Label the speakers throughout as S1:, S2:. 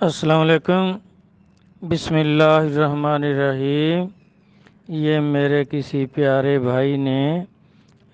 S1: السلام علیکم۔ بسم اللہ الرحمن الرحیم۔ یہ میرے کسی پیارے بھائی نے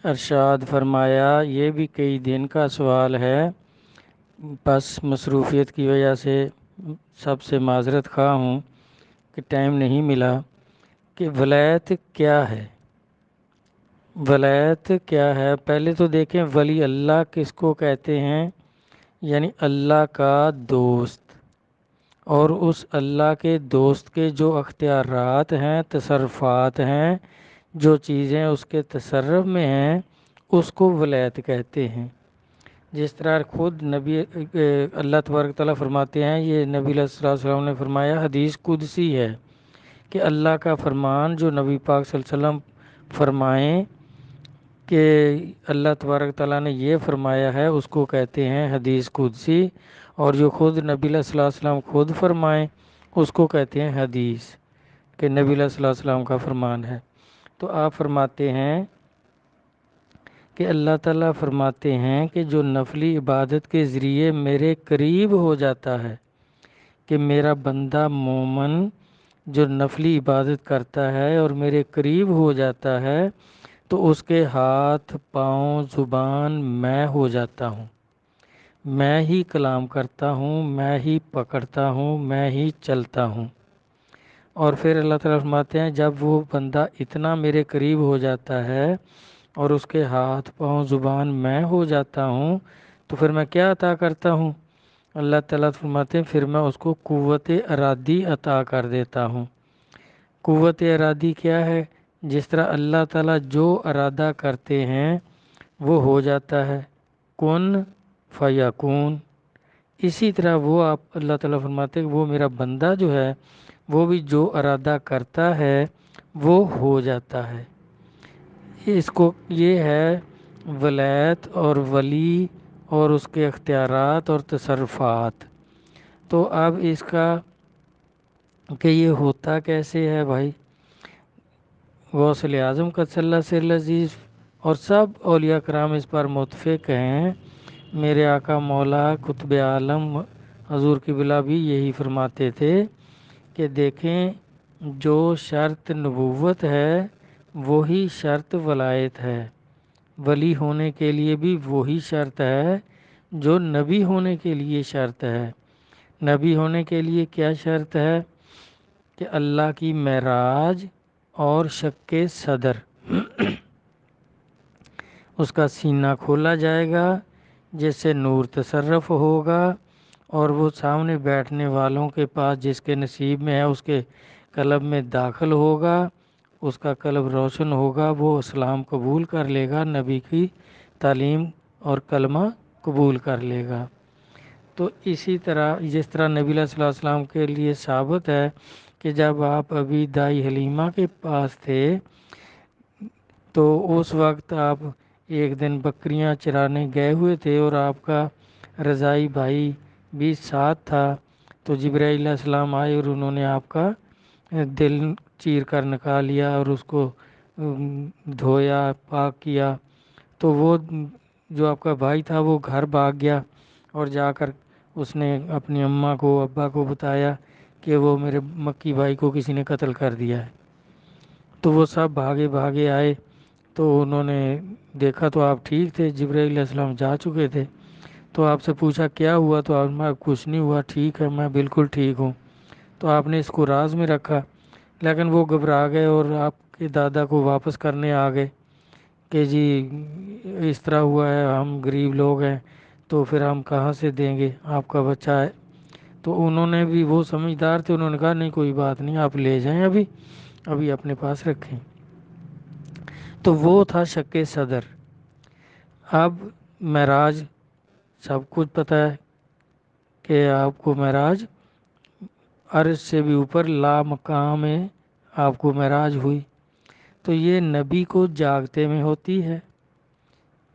S1: ارشاد فرمایا، یہ بھی کئی دن کا سوال ہے، بس مصروفیت کی وجہ سے سب سے معذرت خواہ ہوں کہ ٹائم نہیں ملا، کہ ولایت کیا ہے؟ ولایت کیا ہے؟ پہلے تو دیکھیں ولی اللہ کس کو کہتے ہیں، یعنی اللہ کا دوست، اور اس اللہ کے دوست کے جو اختیارات ہیں، تصرفات ہیں، جو چیزیں اس کے تصرف میں ہیں، اس کو ولایت کہتے ہیں۔ جس طرح خود نبی اللہ تبارک تعالیٰ فرماتے ہیں، یہ نبی علیہ الصلوۃ والسلام نے فرمایا، حدیث قدسی ہے کہ اللہ کا فرمان جو نبی پاک صلی اللہ علیہ وسلم فرمائیں کہ اللہ تبارک تعالیٰ نے یہ فرمایا ہے، اس کو کہتے ہیں حدیث قدسی، اور جو خود نبی علیہ الصلوۃ والسلام خود فرمائیں اس کو کہتے ہیں حدیث، کہ نبی علیہ الصلوۃ والسلام کا فرمان ہے۔ تو آپ فرماتے ہیں کہ اللہ تعالیٰ فرماتے ہیں کہ جو نفلی عبادت کے ذریعے میرے قریب ہو جاتا ہے، کہ میرا بندہ مومن جو نفلی عبادت کرتا ہے اور میرے قریب ہو جاتا ہے، تو اس کے ہاتھ پاؤں زبان میں ہو جاتا ہوں، میں ہی کلام کرتا ہوں، میں ہی پکڑتا ہوں، میں ہی چلتا ہوں۔ اور پھر اللہ تعالیٰ فرماتے ہیں جب وہ بندہ اتنا میرے قریب ہو جاتا ہے اور اس کے ہاتھ پاؤں زبان میں ہو جاتا ہوں، تو پھر میں کیا عطا کرتا ہوں؟ اللہ تعالیٰ فرماتے ہیں پھر میں اس کو قوت ارادی عطا کر دیتا ہوں۔ قوت ارادی کیا ہے؟ جس طرح اللہ تعالیٰ جو ارادہ کرتے ہیں وہ ہو جاتا ہے، کن فیکون۔ اسی طرح وہ آپ اللہ تعالیٰ فرماتے ہیں کہ وہ میرا بندہ جو ہے وہ بھی جو ارادہ کرتا ہے وہ ہو جاتا ہے۔ اس کو یہ ہے ولایت اور ولی اور اس کے اختیارات اور تصرفات۔ تو اب اس کا کہ یہ ہوتا کیسے ہے بھائی؟ غوث اعظم قدس اللہ سر العزیز اور سب اولیاء کرام اس پر متفق ہیں، میرے آقا مولا قطب عالم حضور قبلہ بھی یہی فرماتے تھے کہ دیکھیں جو شرط نبوت ہے وہی شرط ولایت ہے، ولی ہونے کے لیے بھی وہی شرط ہے جو نبی ہونے کے لیے شرط ہے۔ نبی ہونے کے لیے کیا شرط ہے؟ کہ اللہ کی معراج اور شق صدر، اس کا سینہ کھولا جائے گا جس سے نور تصرف ہوگا، اور وہ سامنے بیٹھنے والوں کے پاس جس کے نصیب میں ہے اس کے قلب میں داخل ہوگا، اس کا قلب روشن ہوگا، وہ اسلام قبول کر لے گا، نبی کی تعلیم اور کلمہ قبول کر لے گا۔ تو اسی طرح جس طرح نبی علیہ الصلوۃ والسلام کے لیے ثابت ہے کہ جب آپ ابھی دائی حلیمہ کے پاس تھے تو اس وقت آپ ایک دن بکریاں چرانے گئے ہوئے تھے اور آپ کا رضائی بھائی بھی ساتھ تھا، تو جبرائیل علیہ السلام آئے اور انہوں نے آپ کا دل چیر کر نکال لیا اور اس کو دھویا، پاک کیا۔ تو وہ جو آپ کا بھائی تھا وہ گھر بھاگ گیا اور جا کر اس نے اپنی اماں کو ابا کو بتایا کہ وہ میرے مکی بھائی کو کسی نے قتل کر دیا ہے۔ تو وہ سب بھاگے بھاگے آئے، تو انہوں نے دیکھا تو آپ ٹھیک تھے، جبرائیل علیہ السلام جا چکے تھے، تو آپ سے پوچھا کیا ہوا؟ تو آپ نے کچھ نہیں ہوا، ٹھیک ہے، میں بالکل ٹھیک ہوں۔ تو آپ نے اس کو راز میں رکھا، لیکن وہ گھبرا گئے اور آپ کے دادا کو واپس کرنے آ گئے کہ جی اس طرح ہوا ہے، ہم غریب لوگ ہیں تو پھر ہم کہاں سے دیں گے، آپ کا بچہ ہے۔ تو انہوں نے بھی، وہ سمجھدار تھے، انہوں نے کہا نہیں کوئی بات نہیں، آپ لے جائیں، ابھی اپنے پاس رکھیں۔ تو وہ تھا شق صدر۔ اب معراج سب کچھ پتہ ہے کہ آپ کو معراج عرش سے بھی اوپر لا مقام میں آپ کو معراج ہوئی، تو یہ نبی کو جاگتے میں ہوتی ہے۔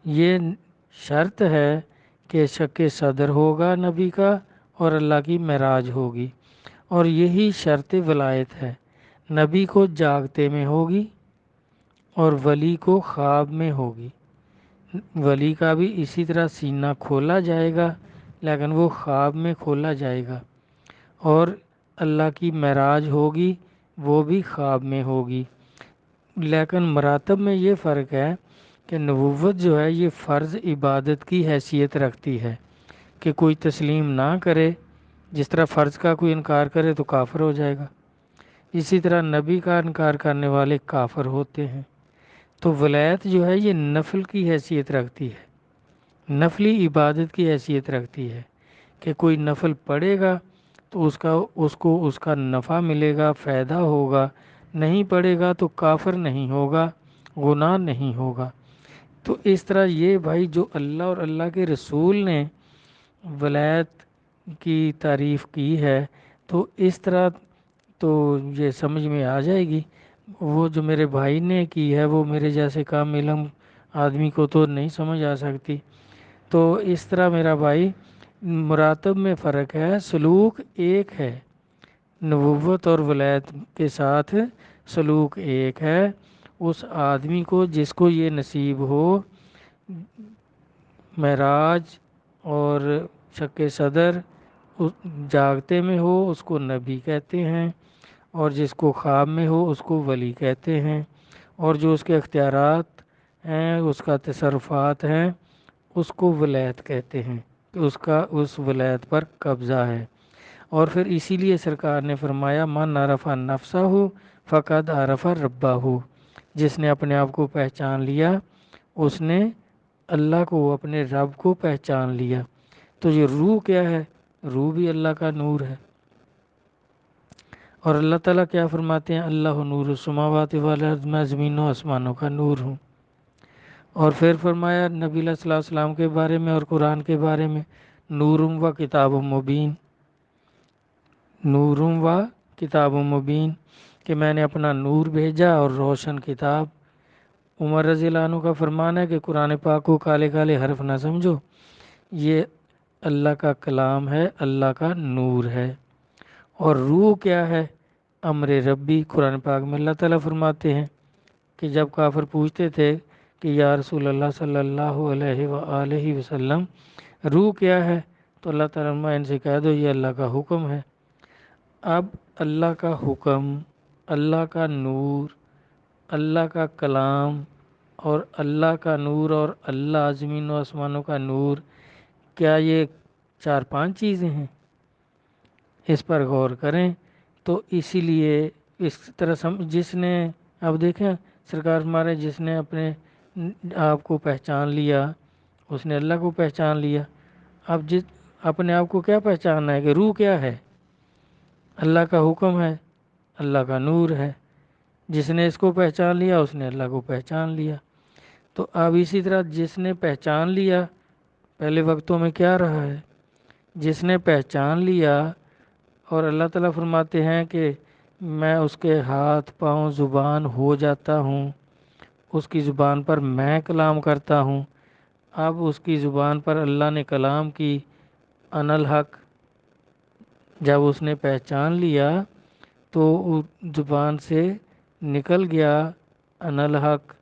S1: یہ شرط ہے کہ شق صدر ہوگا نبی کا اور اللہ کی معراج ہوگی، اور یہی شرط ولایت ہے، نبی کو جاگتے میں ہوگی اور ولی کو خواب میں ہوگی۔ ولی کا بھی اسی طرح سینہ کھولا جائے گا لیکن وہ خواب میں کھولا جائے گا، اور اللہ کی معراج ہوگی وہ بھی خواب میں ہوگی۔ لیکن مراتب میں یہ فرق ہے کہ نبوت جو ہے یہ فرض عبادت کی حیثیت رکھتی ہے کہ کوئی تسلیم نہ کرے، جس طرح فرض کا کوئی انکار کرے تو کافر ہو جائے گا، اسی طرح نبی کا انکار کرنے والے کافر ہوتے ہیں۔ تو ولایت جو ہے یہ نفل کی حیثیت رکھتی ہے، نفلی عبادت کی حیثیت رکھتی ہے کہ کوئی نفل پڑھے گا تو اس کا نفع ملے گا، فائدہ ہوگا، نہیں پڑھے گا تو کافر نہیں ہوگا، گناہ نہیں ہوگا۔ تو اس طرح یہ بھائی جو اللہ اور اللہ کے رسول نے ولایت کی تعریف کی ہے تو اس طرح تو یہ سمجھ میں آ جائے گی۔ وہ جو میرے بھائی نے کی ہے وہ میرے جیسے کام علم آدمی کو تو نہیں سمجھ آ سکتی۔ تو اس طرح میرا بھائی مراتب میں فرق ہے، سلوک ایک ہے، نبوت اور ولایت کے ساتھ سلوک ایک ہے۔ اس آدمی کو جس کو یہ نصیب ہو، معراج اور شق صدر جاگتے میں ہو اس کو نبی کہتے ہیں، اور جس کو خواب میں ہو اس کو ولی کہتے ہیں، اور جو اس کے اختیارات ہیں، اس کا تصرفات ہیں، اس کو ولایت کہتے ہیں کہ اس کا اس ولایت پر قبضہ ہے۔ اور پھر اسی لیے سرکار نے فرمایا من عرف نفسہ فقد عرف ربہ، جس نے اپنے آپ کو پہچان لیا اس نے اللہ کو، اپنے رب کو پہچان لیا۔ تو یہ روح کیا ہے؟ روح بھی اللہ کا نور ہے۔ اور اللہ تعالیٰ کیا فرماتے ہیں؟ اللہ نور السماوات والارض، میں زمین و آسمانوں کا نور ہوں۔ اور پھر فرمایا نبی علیہ الصلوۃ والسلام کے بارے میں اور قرآن کے بارے میں نور و کتاب مبین، نور و کتاب مبین، کہ میں نے اپنا نور بھیجا اور روشن کتاب۔ عمر رضی اللہ عنہ کا فرمان ہے کہ قرآن پاک کو کالے کالے حرف نہ سمجھو، یہ اللہ کا کلام ہے، اللہ کا نور ہے۔ اور روح کیا ہے؟ امر ربی، قرآن پاک میں اللہ تعالیٰ فرماتے ہیں کہ جب کافر پوچھتے تھے کہ یا رسول اللہ صلی اللہ علیہ وآلہ وسلم روح کیا ہے، تو اللہ تعالیٰ ان سے کہہ دو یہ اللہ کا حکم ہے۔ اب اللہ کا حکم، اللہ کا نور، اللہ کا کلام اور اللہ کا نور اور اللہ زمین و آسمانوں کا نور، کیا یہ 4-5 چیزیں ہیں؟ اس پر غور کریں۔ تو اسی لیے اس طرح جس نے، اب دیکھیں سرکار ہمارے، جس نے اپنے آپ کو پہچان لیا اس نے اللہ کو پہچان لیا۔ اب جس اپنے آپ کو کیا پہچاننا ہے کہ روح کیا ہے؟ اللہ کا حکم ہے، اللہ کا نور ہے۔ جس نے اس کو پہچان لیا اس نے اللہ کو پہچان لیا۔ تو اب اسی طرح جس نے پہچان لیا، پہلے وقتوں میں کیا رہا ہے؟ جس نے پہچان لیا، اور اللہ تعالیٰ فرماتے ہیں کہ میں اس کے ہاتھ پاؤں زبان ہو جاتا ہوں، اس کی زبان پر میں کلام کرتا ہوں۔ اب اس کی زبان پر اللہ نے کلام کی ان الحق، جب اس نے پہچان لیا تو زبان سے نکل گیا ان الحق۔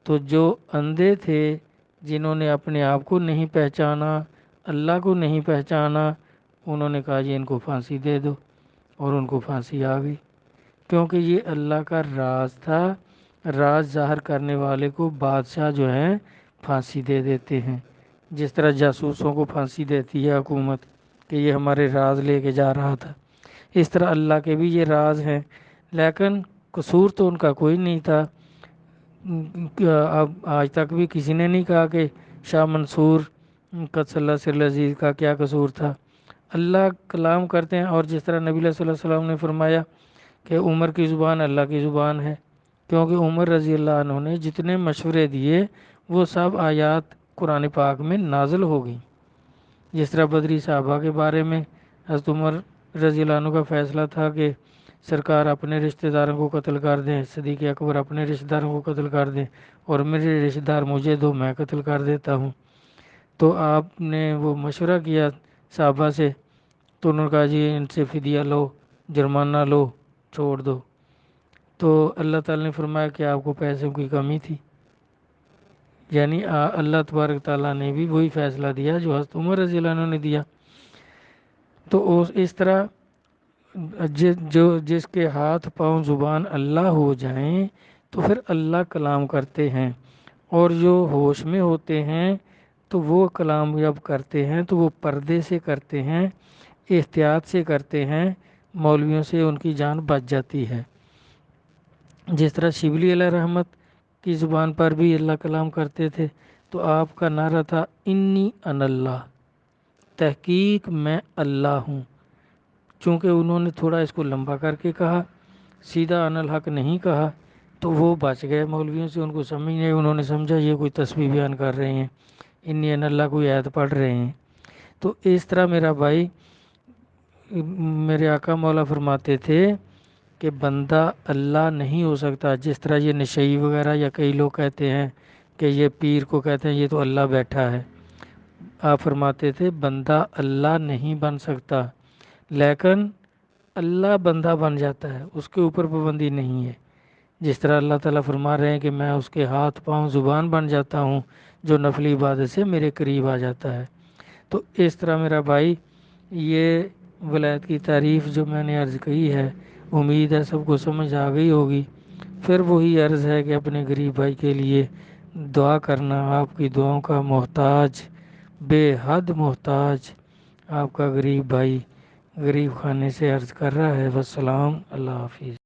S1: تو جو اندھے تھے، جنہوں نے اپنے آپ کو نہیں پہچانا، اللہ کو نہیں پہچانا، انہوں نے کہا جی ان کو پھانسی دے دو، اور ان کو پھانسی آ گئی، کیونکہ یہ اللہ کا راز تھا۔ راز ظاہر کرنے والے کو بادشاہ جو ہیں پھانسی دے دیتے ہیں، جس طرح جاسوسوں کو پھانسی دیتی ہے حکومت کہ یہ ہمارے راز لے کے جا رہا تھا، اس طرح اللہ کے بھی یہ راز ہیں، لیکن قصور تو ان کا کوئی نہیں تھا۔ اب آج تک بھی کسی نے نہیں کہا کہ شاہ منصور قدس اللہ سر العزیز کا کیا قصور تھا۔ اللہ کلام کرتے ہیں، اور جس طرح نبی علیہ صلی اللہ علیہ وسلم نے فرمایا کہ عمر کی زبان اللہ کی زبان ہے، کیونکہ عمر رضی اللہ عنہ نے جتنے مشورے دیے وہ سب آیات قرآن پاک میں نازل ہو گئی۔ جس طرح بدری صحابہ کے بارے میں حضرت عمر رضی اللہ عنہ کا فیصلہ تھا کہ سرکار اپنے رشتہ داروں کو قتل کر دیں، صدیق اکبر اپنے رشتہ داروں کو قتل کر دیں، اور میرے رشتہ دار مجھے دو، میں قتل کر دیتا ہوں۔ تو آپ نے وہ مشورہ کیا صحابہ سے، تو انہوں نے کہا جی ان سے فدیہ لو، جرمانہ لو، چھوڑ دو۔ تو اللہ تعالیٰ نے فرمایا کہ آپ کو پیسوں کی کمی تھی، یعنی اللہ تبارک تعالیٰ نے بھی وہی فیصلہ دیا جو حضرت عمر رضی اللہ عنہ نے دیا۔ تو اس طرح جس کے ہاتھ پاؤں زبان اللہ ہو جائیں تو پھر اللہ کلام کرتے ہیں، اور جو ہوش میں ہوتے ہیں تو وہ کلام جب کرتے ہیں تو وہ پردے سے کرتے ہیں، احتیاط سے کرتے ہیں، مولویوں سے ان کی جان بچ جاتی ہے۔ جس طرح شبلی علیہ رحمت کی زبان پر بھی اللہ کلام کرتے تھے، تو آپ کا نعرہ تھا انی ان اللہ، تحقیق میں اللہ ہوں۔ چونکہ انہوں نے تھوڑا اس کو لمبا کر کے کہا، سیدھا ان الحق نہیں کہا، تو وہ بچ گئے مولویوں سے، ان کو سمجھ نہیں، انہوں نے سمجھا یہ کوئی تسبیح بیان کر رہے ہیں، انی ان اللہ کوئی آیت پڑھ رہے ہیں۔ تو اس طرح میرا بھائی، میرے آقا مولا فرماتے تھے کہ بندہ اللہ نہیں ہو سکتا، جس طرح یہ نشئی وغیرہ یا کئی لوگ کہتے ہیں کہ یہ پیر کو کہتے ہیں یہ تو اللہ بیٹھا ہے۔ آپ فرماتے تھے بندہ اللہ نہیں بن سکتا، لیکن اللہ بندہ بن جاتا ہے، اس کے اوپر پابندی نہیں ہے۔ جس طرح اللہ تعالیٰ فرما رہے ہیں کہ میں اس کے ہاتھ پاؤں زبان بن جاتا ہوں جو نفلی عبادت سے میرے قریب آ جاتا ہے۔ تو اس طرح میرا بھائی، یہ ولایت کی تعریف جو میں نے عرض کی ہے، امید ہے سب کو سمجھ آ گئی ہوگی۔ پھر وہی عرض ہے کہ اپنے غریب بھائی کے لیے دعا کرنا، آپ کی دعاؤں کا محتاج، بے حد محتاج آپ کا غریب بھائی غریب خانے سے عرض کر رہا ہے۔ والسلام، اللہ حافظ۔